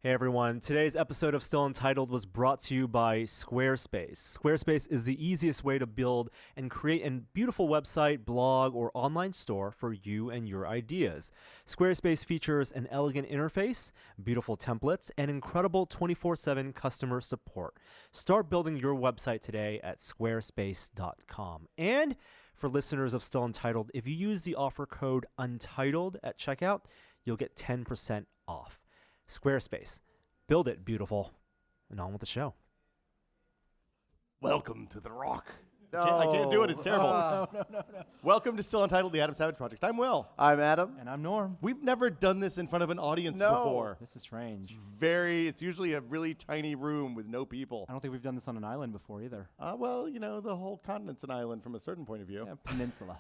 Hey everyone, today's episode of Still Untitled was brought to you by Squarespace. Squarespace is the easiest way to build and create a beautiful website, blog, or online store for you and your ideas. Squarespace features an elegant interface, beautiful templates, and incredible 24/7 customer support. Start building your website today at squarespace.com. And for listeners of Still Untitled, if you use the offer code UNTITLED at checkout, you'll get 10% off. Squarespace. Build it, beautiful. And on with the show. Welcome to The Rock. No. I can't do it. It's terrible. No. Welcome to Still Untitled, the Adam Savage Project. I'm Will. I'm Adam. And I'm Norm. We've never done this in front of an audience before. This is strange. It's usually a really tiny room with no people. I don't think we've done this on an island before either. Well, you know, the whole continent's an island from a certain point of view. Yeah, peninsula.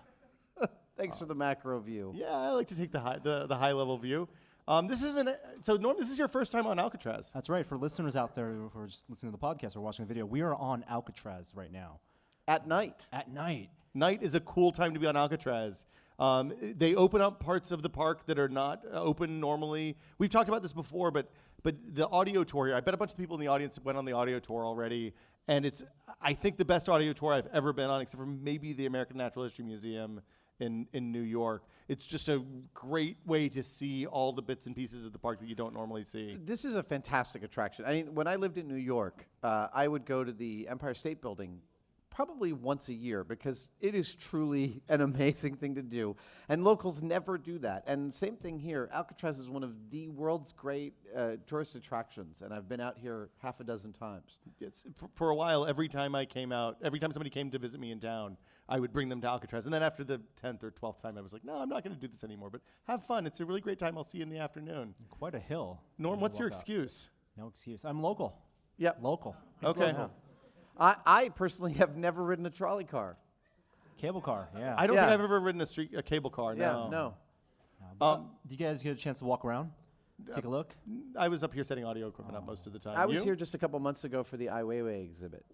Thanks for the macro view. Yeah, I like to take the high level view. Norm, this is your first time on Alcatraz. That's right. For listeners out there who are just listening to the podcast or watching the video, we are on Alcatraz right now. At night. At night. Night is a cool time to be on Alcatraz. They open up parts of the park that are not open normally. We've talked about this before, but the audio tour here, I bet a bunch of people in the audience went on the audio tour already, and it's, I think, the best audio tour I've ever been on, except for maybe the American Natural History Museum in New York. It's just a great way to see all the bits and pieces of the park that you don't normally see. This is a fantastic attraction. I mean, when I lived in New York, I would go to the Empire State Building probably once a year because it is truly an amazing thing to do. And locals never do that. And same thing here. Alcatraz is one of the world's great tourist attractions, and I've been out here half a dozen times. For a while, every time somebody came to visit me in town, I would bring them to Alcatraz. And then after the 10th or 12th time, I was like, no, I'm not going to do this anymore. But have fun. It's a really great time. I'll see you in the afternoon. Quite a hill. Norm, what's your excuse? No excuse. I'm local. Yep. Local. Okay. Local. I personally have never ridden a trolley car. Cable car, yeah. I don't Yeah. think I've ever ridden a cable car. Yeah, No. no. Do you guys get a chance to walk around? Take a look? I was up here setting audio equipment up most of the time. I was You? here just a couple months ago for the Ai Weiwei exhibit.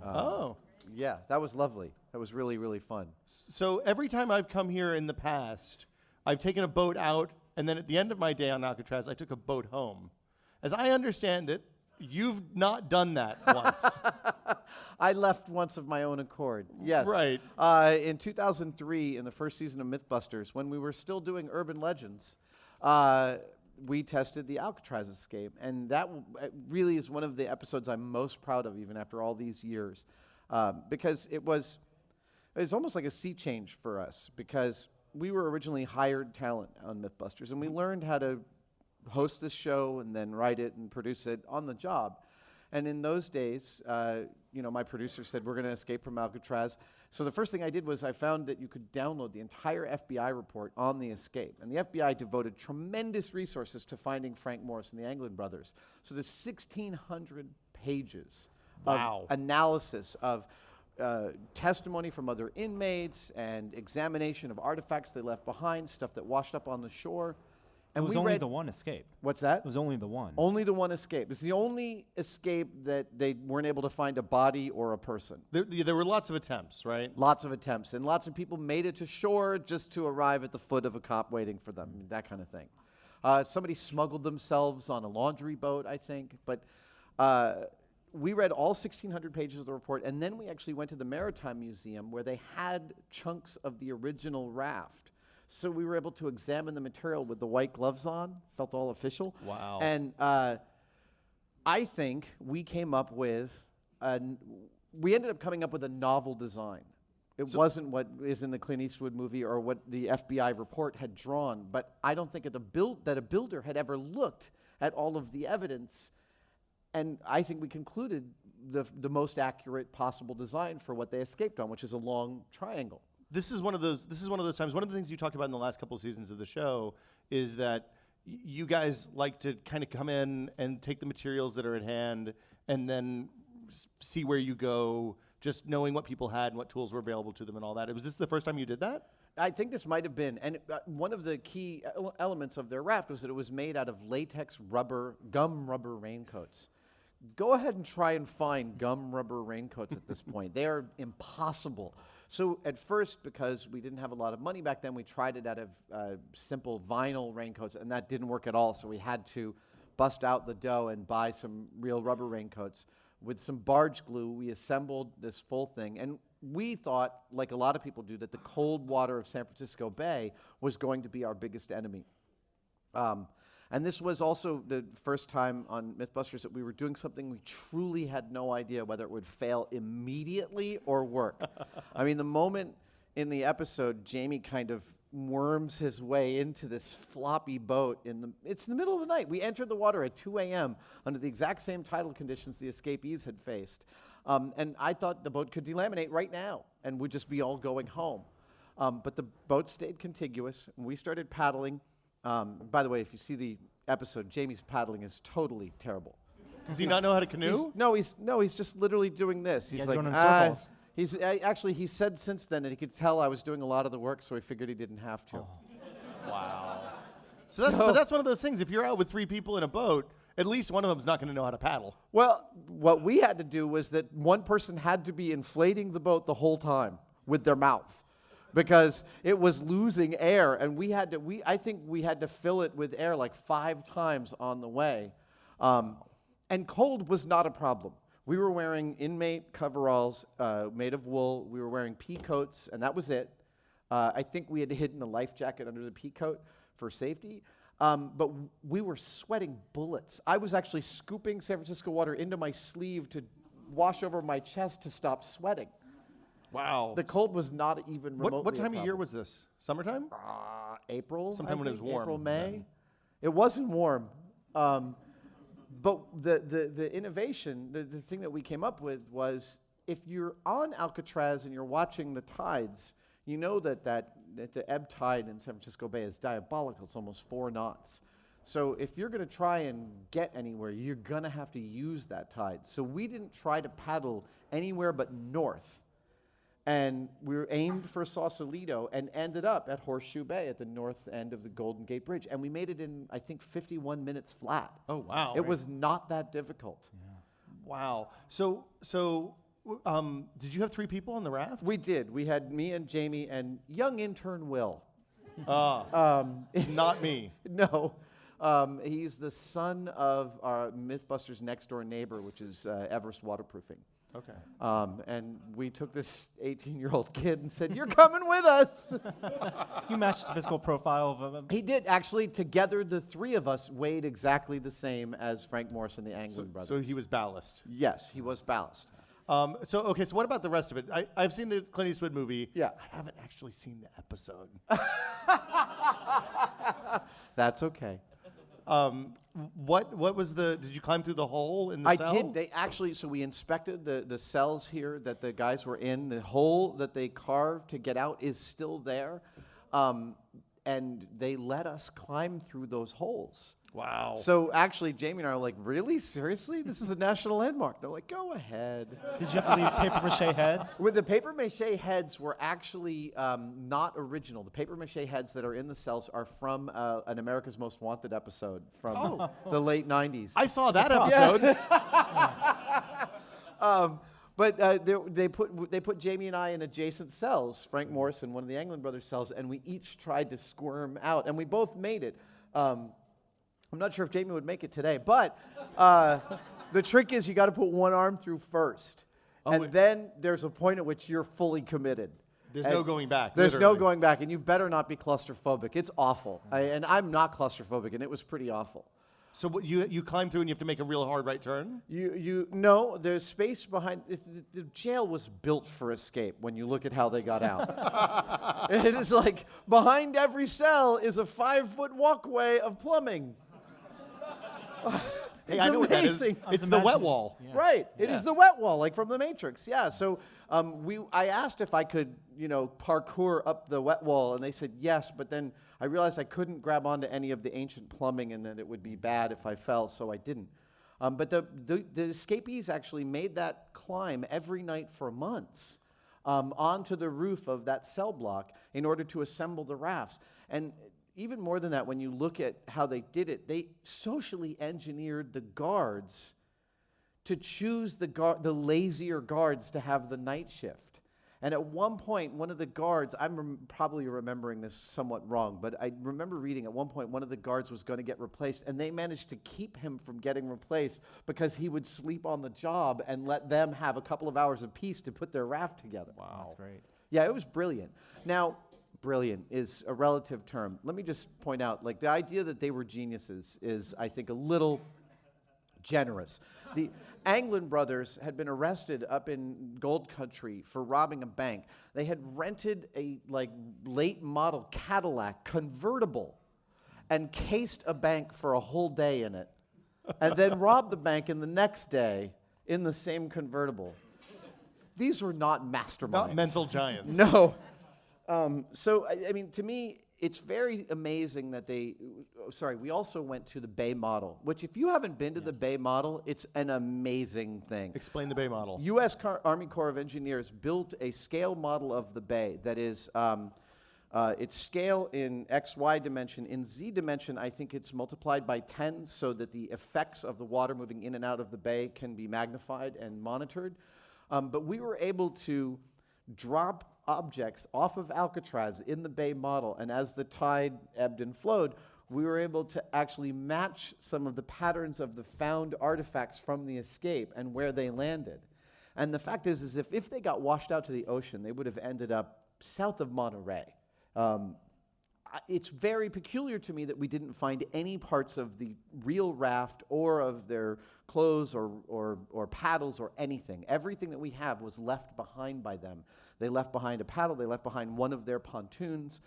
Oh. Yeah, that was lovely. That was really, really fun. So every time I've come here in the past, I've taken a boat out, and then at the end of my day on Alcatraz, I took a boat home. As I understand it, you've not done that once. I left once of my own accord. Yes. Right. In 2003, in the first season of Mythbusters, when we were still doing urban legends, we tested the Alcatraz escape, and that really is one of the episodes I'm most proud of, even after all these years, because it was almost like a sea change for us, because we were originally hired talent on Mythbusters, and we learned how to host this show and then write it and produce it on the job. And in those days, my producer said, we're going to escape from Alcatraz. So the first thing I did was I found that you could download the entire FBI report on the escape. And the FBI devoted tremendous resources to finding Frank Morris and the Anglin brothers. So there's 1,600 pages Wow. of analysis of testimony from other inmates and examination of artifacts they left behind, stuff that washed up on the shore. It And was we only read, the one escape. what's that? It was only the one. Only the one escape. It's the only escape that they weren't able to find a body or a person. There were lots of attempts, right? Lots of attempts, and lots of people made it to shore just to arrive at the foot of a cop waiting for them, that kind of thing. Somebody smuggled themselves on a laundry boat, I think. But we read all 1,600 pages of the report, and then we actually went to the Maritime Museum where they had chunks of the original raft. So we were able to examine the material with the white gloves on, felt all official. Wow. And I think we came up with, we ended up coming up with a novel design. It wasn't what is in the Clint Eastwood movie or what the FBI report had drawn, but I don't think that a builder had ever looked at all of the evidence, and I think we concluded the most accurate possible design for what they escaped on, which is a long triangle. This is one of those times. One of the things you talked about in the last couple of seasons of the show is that you guys like to kind of come in and take the materials that are at hand and then see where you go, just knowing what people had and what tools were available to them and all that. Was this the first time you did that? I think this might have been. And one of the key elements of their raft was that it was made out of latex gum rubber raincoats. Go ahead and try and find gum rubber raincoats at this point. They are impossible. So at first, because we didn't have a lot of money back then, we tried it out of simple vinyl raincoats, and that didn't work at all. So we had to bust out the dough and buy some real rubber raincoats. With some barge glue, we assembled this full thing. And we thought, like a lot of people do, that the cold water of San Francisco Bay was going to be our biggest enemy. And this was also the first time on Mythbusters that we were doing something we truly had no idea whether it would fail immediately or work. I mean, the moment in the episode, Jamie kind of worms his way into this floppy boat. It's in the middle of the night. We entered the water at 2 a.m. under the exact same tidal conditions the escapees had faced. And I thought the boat could delaminate right now and we'd just be all going home. But the boat stayed contiguous, and we started paddling. By the way, if you see the episode, Jamie's paddling is totally terrible. Does he not know how to canoe? He's just literally doing this. He's guys like, going in circles. Actually, he said since then that he could tell I was doing a lot of the work, so he figured he didn't have to. Oh. Wow. But that's one of those things. If you're out with 3 people in a boat, at least one of them's not going to know how to paddle. Well, what we had to do was that one person had to be inflating the boat the whole time with their mouth, because it was losing air, and I think we had to fill it with air like 5 times on the way. And cold was not a problem. We were wearing inmate coveralls made of wool. We were wearing pea coats, and that was it. I think we had hidden a life jacket under the pea coat for safety. But we were sweating bullets. I was actually scooping San Francisco water into my sleeve to wash over my chest to stop sweating. Wow. The cold was not even remotely What time a of year problem. was this? Summertime? April. Sometime I when it was think, warm. April, May. Then. It wasn't warm. But the innovation, the thing that we came up with was, if you're on Alcatraz and you're watching the tides, you know that the ebb tide in San Francisco Bay is diabolical. It's almost 4 knots. So if you're going to try and get anywhere, you're going to have to use that tide. So we didn't try to paddle anywhere but north. And we were aimed for Sausalito and ended up at Horseshoe Bay at the north end of the Golden Gate Bridge. And we made it in, I think, 51 minutes flat. Oh, wow. It was not that difficult. Yeah. Wow. So did you have 3 people on the raft? We did. We had me and Jamie and young intern Will. Not me. No. He's the son of our Mythbusters next door neighbor, which is Everest Waterproofing. Okay. And we took this 18-year-old kid and said, "You're coming with us." You matched the physical profile of a... He did. Actually, together, the 3 of us weighed exactly the same as Frank Morris and the Anglin brothers. So he was ballast. Yes, he was ballast. So what about the rest of it? I've seen the Clint Eastwood movie. Yeah. I haven't actually seen the episode. That's okay. What was did you climb through the hole in the cell? I did. So we inspected the cells here that the guys were in. The hole that they carved to get out is still there. And they let us climb through those holes. Wow. So actually, Jamie and I are like, "Really? Seriously? This is a national landmark." They're like, "Go ahead." Did you have to leave paper mache heads? With the paper mache heads were actually not original. The paper mache heads that are in the cells are from an America's Most Wanted episode from the late 90s. I saw that episode. But they put Jamie and I in adjacent cells, Frank Morris and one of the Anglin brothers' cells, and we each tried to squirm out, and we both made it. I'm not sure if Jamie would make it today, but the trick is you got to put one arm through first, and then there's a point at which you're fully committed. There's no going back. There's literally. no going back, and you better not be claustrophobic. It's awful, and I'm not claustrophobic, and it was pretty awful. So what, you climb through and you have to make a real hard right turn? No, there's space behind. The jail was built for escape when you look at how they got out. It is like behind every cell is a 5-foot walkway of plumbing. Hey, I know what that is. amazing. It's the wet wall. Yeah. Right. It is the wet wall, like from The Matrix. Yeah. So I asked if I could, parkour up the wet wall, and they said yes. But then I realized I couldn't grab onto any of the ancient plumbing, and that it would be bad if I fell, so I didn't. But the escapees actually made that climb every night for months onto the roof of that cell block in order to assemble the rafts. And even more than that, when you look at how they did it, they socially engineered the guards to choose the lazier guards to have the night shift. And at one point, one of the guards, I'm probably remembering this somewhat wrong, but I remember reading at one point one of the guards was going to get replaced, and they managed to keep him from getting replaced because he would sleep on the job and let them have a couple of hours of peace to put their raft together. Wow. That's great. Yeah, it was brilliant. Now, brilliant is a relative term. Let me just point out, like, the idea that they were geniuses is, I think, a little generous. The Anglin brothers had been arrested up in Gold Country for robbing a bank. They had rented a late model Cadillac convertible and cased a bank for a whole day in it, and then robbed the bank in the next day in the same convertible. These were not masterminds. Not mental giants. No. So, I mean, to me, it's very amazing that we also went to the Bay Model, which if you haven't been to the Bay Model, it's an amazing thing. Explain the Bay Model. U.S. Army Corps of Engineers built a scale model of the Bay that is, it's scale in XY dimension. In Z dimension, I think it's multiplied by 10 so that the effects of the water moving in and out of the bay can be magnified and monitored. But we were able to drop objects off of Alcatraz in the Bay Model, and as the tide ebbed and flowed, we were able to actually match some of the patterns of the found artifacts from the escape and where they landed. And the fact is if they got washed out to the ocean, they would have ended up south of Monterey. It's very peculiar to me that we didn't find any parts of the real raft or of their clothes or paddles or anything. Everything that we have was left behind by them. They left behind a paddle. They left behind one of their pontoons.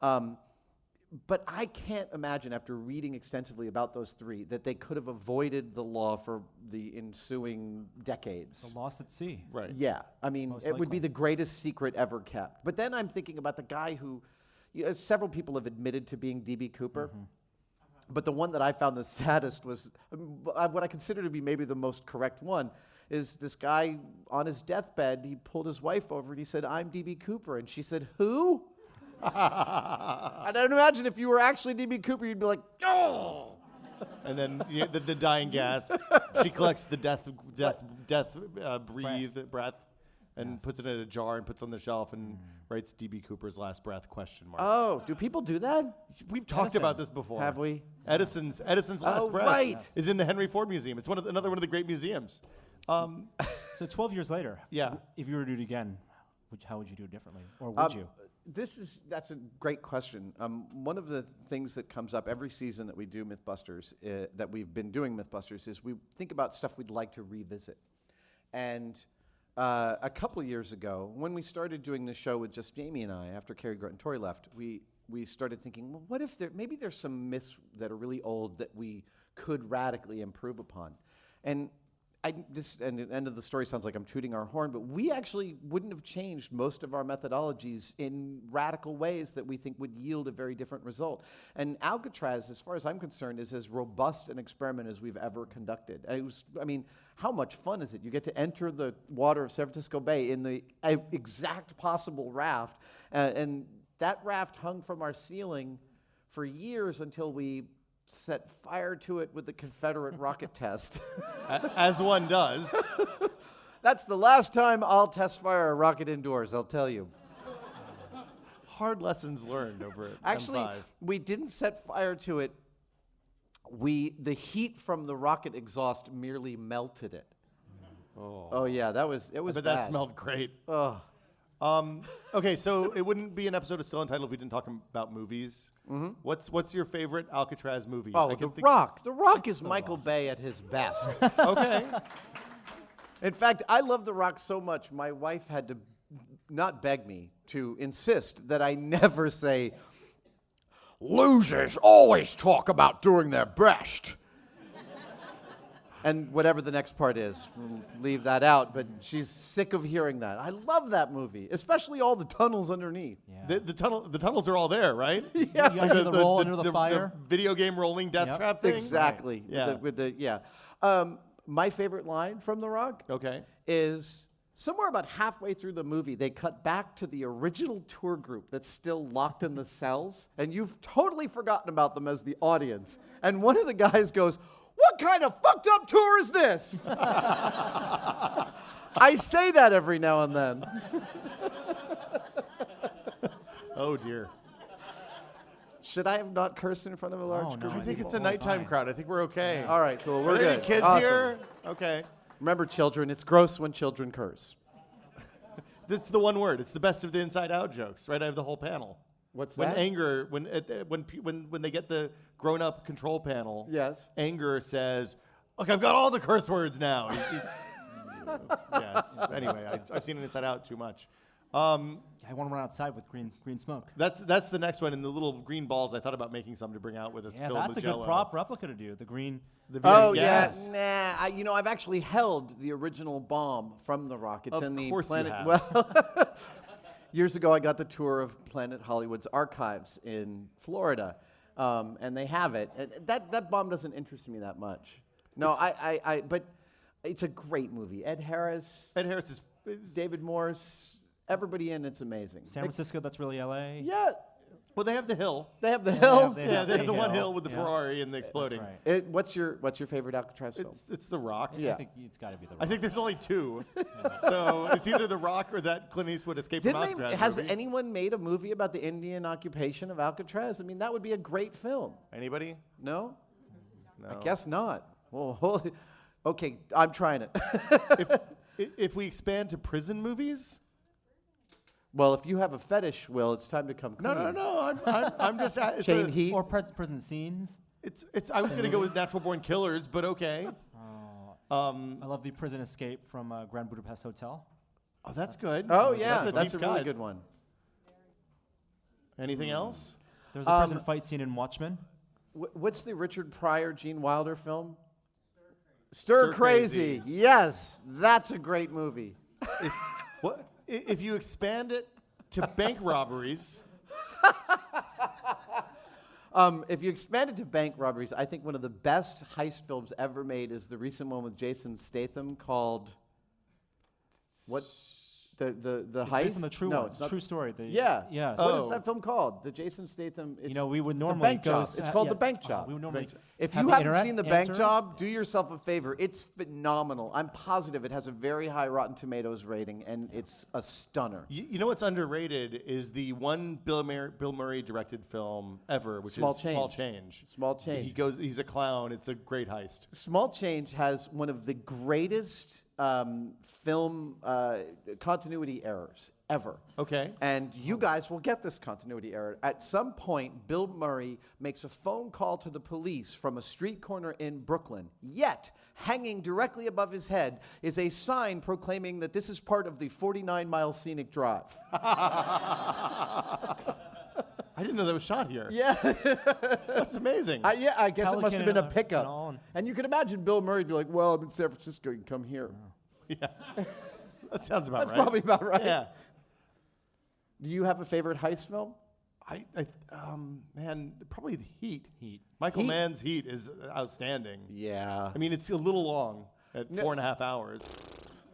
But I can't imagine, after reading extensively about those three, that they could have avoided the law for the ensuing decades. The lost at sea. Right. Yeah. I mean, Most it would be likely. the greatest secret ever kept. But then I'm thinking about the guy who, several people have admitted to being D.B. Cooper. Mm-hmm. But the one that I found the saddest was, what I consider to be maybe the most correct one, is this guy on his deathbed, he pulled his wife over and he said, "I'm D.B. Cooper." And she said, "Who?" And I'd imagine if you were actually D.B. Cooper, you'd be like, "Oh!" And then the dying gasp. She collects the breath and puts it in a jar and puts it on the shelf and writes D.B. Cooper's last breath ? Oh, do people do that? We've talked about this before. Have we? Edison's last breath right. is in the Henry Ford Museum. It's another one of the great museums. So 12 years later, Yeah. if you were to do it again, how would you do it differently? Or would you? That's a great question. One of the things that comes up every season that we do Mythbusters, that we've been doing Mythbusters, is we think about stuff we'd like to revisit. And a couple of years ago, when we started doing the show with just Jamie and I, after Cary Grant and Tori left, we started thinking, well, what if maybe there's some myths that are really old that we could radically improve upon? And the end of the story sounds like I'm tooting our horn, but we actually wouldn't have changed most of our methodologies in radical ways that we think would yield a very different result. And Alcatraz, as far as I'm concerned, is as robust an experiment as we've ever conducted. How much fun is it? You get to enter the water of San Francisco Bay in the exact possible raft, and that raft hung from our ceiling for years until we set fire to it with the Confederate rocket test. As one does. That's the last time I'll test fire a rocket indoors, I'll tell you. Hard lessons learned over at Actually, M5. we didn't set fire to it. The heat from the rocket exhaust merely melted it. Oh yeah, it was But bad. that smelled great. Oh. Okay, so it wouldn't be an episode of Still Untitled if we didn't talk about movies. Mm-hmm. What's your favorite Alcatraz movie? Oh, The Rock. The Rock is Michael Bay at his best. Okay. In fact, I love The Rock so much, my wife had to not beg me, to insist that I never say, "Losers always talk about doing their best." And whatever the next part is, we'll leave that out, but she's sick of hearing that. I love that movie, especially all the tunnels underneath. Yeah. The tunnels are all there, right? You gotta do the roll under the fire. The video game rolling death trap thing? Exactly. Right. Yeah. My favorite line from The Rock Okay. is somewhere about halfway through the movie, they cut back to the original tour group that's still locked in the cells, and you've totally forgotten about them as the audience. And one of the guys goes, "What kind of fucked up tour is this?" I say that every now and then. Oh dear. Should I have not cursed in front of a large Oh, group? no, I think it's a totally nighttime fine. crowd. I think we're okay. All right, cool. We're Are there good. any kids Awesome. here? Okay. Remember, children, it's gross when children curse. That's the one word. It's the best of the Inside Out jokes, right? I have the whole panel. What's When that? anger, when they get the grown-up control panel, Yes. Anger says, "Look, I've got all the curse words now." Anyway, I've seen it Inside Out too much. I want to run outside with green smoke. That's the next one. And the little green balls, I thought about making some to bring out with us. Yeah, filled that's with a good Jell-O. prop replica to do. The green. The Oh, Venus yeah. gas. Nah, I've actually held the original bomb from the rock. It's Of in the course you Planet. have. Well, years ago, I got the tour of Planet Hollywood's archives in Florida, and they have it. And that bomb doesn't interest me that much. No, but it's a great movie. Ed Harris, Ed Harris is David Morse, everybody in it's amazing. San Francisco, that's really LA. Yeah, well, they have the hill. they have the hill. They Yeah, have they have the the one hill. hill with the Yeah. Ferrari and the exploding. That's right. What's your favorite Alcatraz film? It's The Rock. Yeah. I think it's got to be the. I think there's only two. So it's either The Rock or that Clint Eastwood Escape from Alcatraz Has movie. anyone made a movie about the Indian occupation of Alcatraz? I mean, that would be a great film. Anybody? No? No. I guess not. Well, okay, I'm trying it. If we expand to prison movies? Well, if you have a fetish, Will, it's time to come clean. No. I'm just. It's Chain Heat. Or prison scenes. It's. I was gonna go with Natural Born Killers, but okay. I love the prison escape from Grand Budapest Hotel. Oh, that's good. Oh, yeah, a that's deep a really cut. good one. Anything else? There's a prison fight scene in Watchmen. What's the Richard Pryor, Gene Wilder film? Stir Stir Crazy. Crazy. Yes, that's a great movie. If you expand it to bank robberies, If you expand it to bank robberies, I think one of the best heist films ever made is the recent one with Jason Statham called what? The It's heist? based on the true no, one. it's not. True story. Yeah. Yes. What is Oh. that film called? The Jason Statham. It's You know, we would The normally Bank go. Job. It's called The Bank Job. We would normally. If have you the haven't internet seen The Bank answers. Job, do yourself a favor. It's phenomenal. I'm positive it has a very high Rotten Tomatoes rating, and it's a stunner. you know what's underrated is the one Bill Murray directed film ever, which Small is Small Change. Change. Small Change. He's a clown. It's a great heist. Small Change has one of the greatest film continuity errors ever. Okay. And you guys will get this continuity error. At some point, Bill Murray makes a phone call to the police from a street corner in Brooklyn. Yet, hanging directly above his head is a sign proclaiming that this is part of the 49-mile scenic drive. I didn't know that was shot here. Yeah. That's amazing. I guess it must have Pelican been a and pickup. all. And you can imagine Bill Murray be like, well, I'm in San Francisco, you can come here. Yeah. That sounds about That's right. probably about right. Yeah. Do you have a favorite heist film? Man, probably The Heat. Heat. Michael Heat? Mann's Heat is outstanding. Yeah. I mean, it's a little long at 4.5 hours.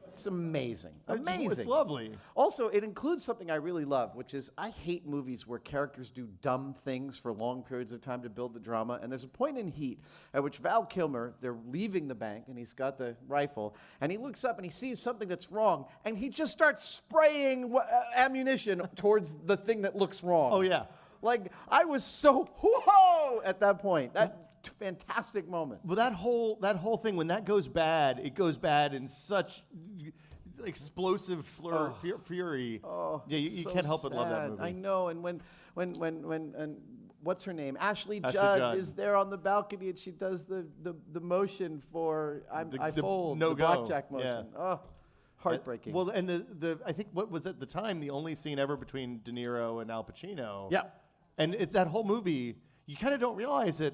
It's amazing. It's- Amazing. It's lovely. Also, it includes something I really love, which is I hate movies where characters do dumb things for long periods of time to build the drama. And there's a point in Heat at which Val Kilmer, they're leaving the bank, and he's got the rifle, and he looks up and he sees something that's wrong, and he just starts spraying ammunition towards the thing that looks wrong. Oh, yeah. Like, I was so whoa at that point. That fantastic moment. Well, that whole thing, when that goes bad, it goes bad in such explosive fury. Oh, yeah, you so can't help but love that sad. movie. I know, and when and what's her name? Ashley Ashley Judd Judd. is there on the balcony, and she does the motion for I The fold, no the go. blackjack motion. Oh, heartbreaking. Well, and the I think what was at the time the only scene ever between De Niro and Al Pacino. Yeah. And it's that whole movie. You kind of don't realize it,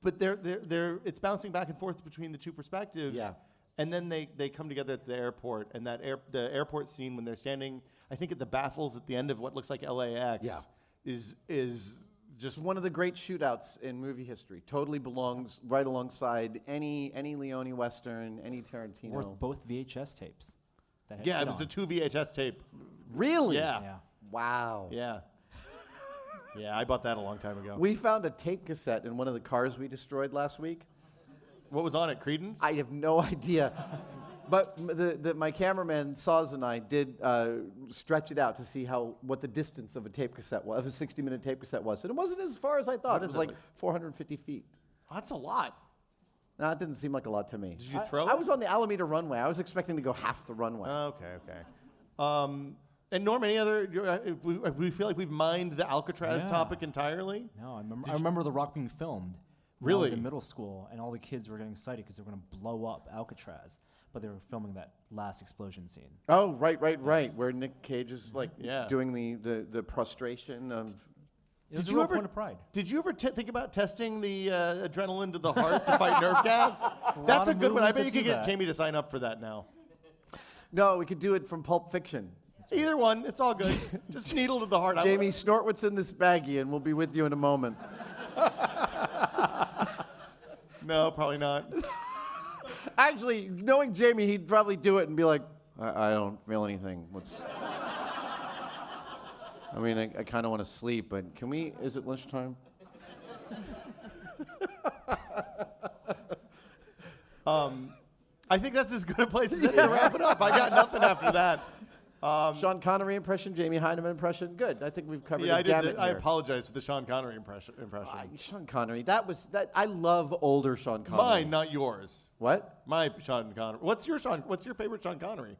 but it's bouncing back and forth between the two perspectives. Yeah. And then they come together at the airport, and the airport scene when they're standing, I think at the baffles at the end of what looks like LAX. Yeah. Is just It's one of the great shootouts in movie history. Totally belongs right alongside any Leone Western, any Tarantino. Worth both VHS tapes. That had yeah. fit It was on. a 2 VHS tape. Really? Yeah. Yeah. Wow. Yeah. Yeah, I bought that a long time ago. We found a tape cassette in one of the cars we destroyed last week. What was on it? Credence? I have no idea. But my cameraman Saz and I did stretch it out to see what the distance of a tape cassette was, of a 60-minute tape cassette was, and it wasn't as far as I thought. It was like 450 feet. That's a lot. No, it didn't seem like a lot to me. Did you throw I it? was on the Alameda runway. I was expecting to go half the runway. Okay. And Norm, any other? We feel like we've mined the Alcatraz topic entirely. No, I remember the rock being filmed. When I Really? was in middle school, and all the kids were getting excited because they were going to blow up Alcatraz, but they were filming that last explosion scene. Oh, right, where Nick Cage is like Yeah. doing the prostration of. It was Did a you real ever point of pride. Did you ever think about testing the adrenaline to the heart to fight nerve gas? That's a of good one. I movies bet you that could do get that. Jamie to sign up for that now. No, we could do it from Pulp Fiction. Either one, it's all good. Just needle to the heart. Jamie, snort what's in this baggie, and we'll be with you in a moment. No, probably not. Actually, knowing Jamie, he'd probably do it and be like, I don't feel anything. I mean, I kind of want to sleep, but is it lunchtime? I think that's as good a place as any to wrap it up. I got nothing after that. Sean Connery impression, Jamie Heineman impression. Good. I think we've covered Yeah, the I gamut did. I here. apologize for the Sean Connery impression. Sean Connery. I love older Sean Connery. Mine, not yours. What? My Sean Connery. What's your favorite Sean Connery?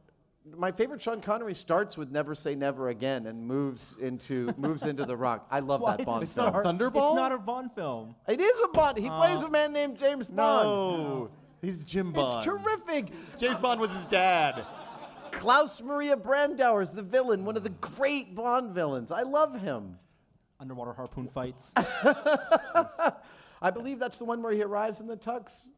My favorite Sean Connery starts with Never Say Never Again and moves into The Rock. I love that Bond It's film. not, Thunderball? It's not a Bond film. It is a Bond. He plays a man named James Bond. No, he's Jim Bond. It's terrific. James Bond was his dad. Klaus Maria Brandauer is the villain, one of the great Bond villains. I love him. Underwater harpoon fights. I believe that's the one where he arrives in the tux.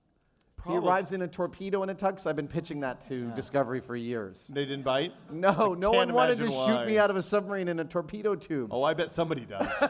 Probably. He arrives in a torpedo in a tux. I've been pitching that to Discovery for years. They didn't bite? No can't one wanted to imagine shoot why. me out of a submarine in a torpedo tube. Oh, I bet somebody does.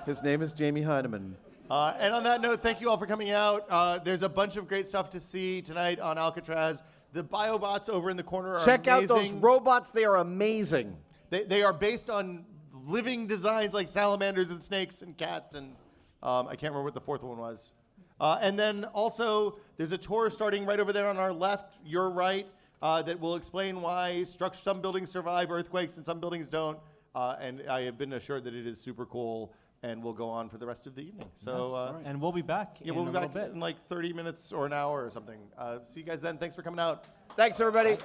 His name is Jamie Heineman. And on that note, thank you all for coming out. There's a bunch of great stuff to see tonight on Alcatraz. The biobots over in the corner are Check out amazing. those robots. They are amazing. They are based on living designs like salamanders and snakes and cats and I can't remember what the fourth one was. And then also there's a tour starting right over there on our left, your right, that will explain why some buildings survive earthquakes and some buildings don't. And I have been assured that it is super cool and will go on for the rest of the evening. So And we'll be back yeah, in we'll a be little back bit. in like 30 minutes or an hour or something. See you guys then. Thanks for coming out. Thanks, everybody.